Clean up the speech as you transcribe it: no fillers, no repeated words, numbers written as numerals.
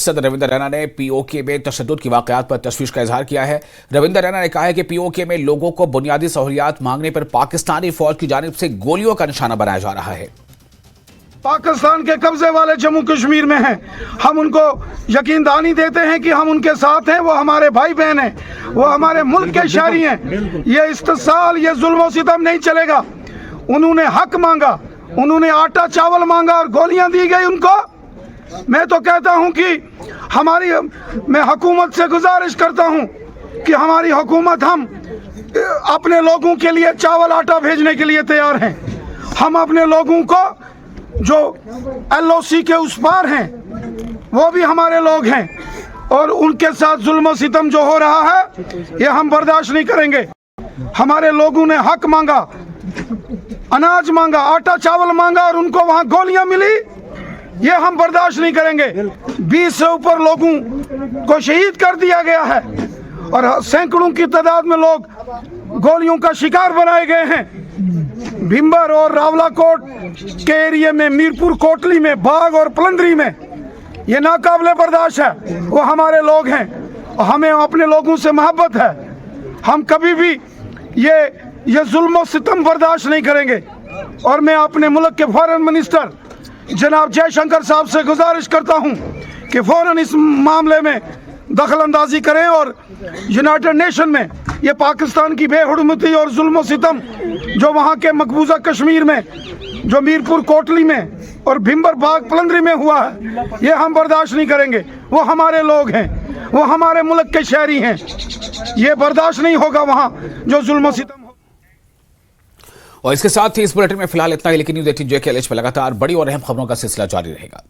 सदर रविंदर रैना ने पीओके में तशद्दुद की वाकयात पर तशवीश का इजहार किया है। रविंदर रैना ने कहा है कि पीओके में लोगों को बुनियादी सहूलियात मांगने पर पाकिस्तानी फौज की जानिब से गोलियों का निशाना बनाया जा रहा है। पाकिस्तान के कब्जे वाले जम्मू कश्मीर में हैं, हम उनको यकीन दहानी देते हैं कि हम उनके साथ हैं। वो हमारे भाई बहन हैं, वो हमारे मुल्क के शहरी हैं। ये इस्तिसाल, ये जुल्म और सितम नहीं चलेगा। उन्होंने हक मांगा, उन्होंने आटा चावल मांगा और गोलियां दी गई उनको। मैं तो कहता हूं कि मैं हुकूमत से गुजारिश करता हूं कि हमारी हुकूमत, हम अपने लोगों के लिए चावल आटा भेजने के लिए तैयार हैं। हम अपने लोगों को जो LOC के उस पार हैं वो भी हमारे लोग हैं, और उनके साथ जुल्म सितम जो हो रहा है ये हम बर्दाश्त नहीं करेंगे। हमारे लोगों ने हक मांगा, अनाज मांगा, आटा चावल मांगा और उनको वहां गोलियां मिली, ये हम बर्दाश्त नहीं करेंगे। 20 से ऊपर लोगों को शहीद कर दिया गया है और सैकड़ों की तादाद में लोग गोलियों का शिकार बनाए गए हैं। भिंबर और रावलाकोट के एरिया में, मीरपुर कोटली में, बाग और पलंदरी में, ये नाकाबिले बर्दाश्त है। वो हमारे लोग हैं और हमें अपने लोगों से मोहब्बत है। हम कभी भी ये जुल्म और सितम बर्दाश्त नहीं करेंगे। और मैं अपने मुल्क के फॉरेन मिनिस्टर जनाब जयशंकर साहब से गुजारिश करता हूं कि फौरन इस मामले में दखल अंदाजी करें और यूनाइटेड नेशन में ये पाकिस्तान की बेहुरमती और जुल्म सितम जो वहाँ के मकबूजा कश्मीर में, जो मीरपुर कोटली में और भिंबर बाग पलंदरी में हुआ है, ये हम बर्दाश्त नहीं करेंगे। वो हमारे लोग हैं, वो हमारे मुल्क के शहरी हैं। ये बर्दाश्त नहीं होगा वहाँ जो जुल्म सितम। और इसके साथ ही इस बुलेटिन में फिलहाल इतना ही, लेकिन न्यूज़ 18 JKLH पर लगातार बड़ी और अहम खबरों का सिलसिला जारी रहेगा।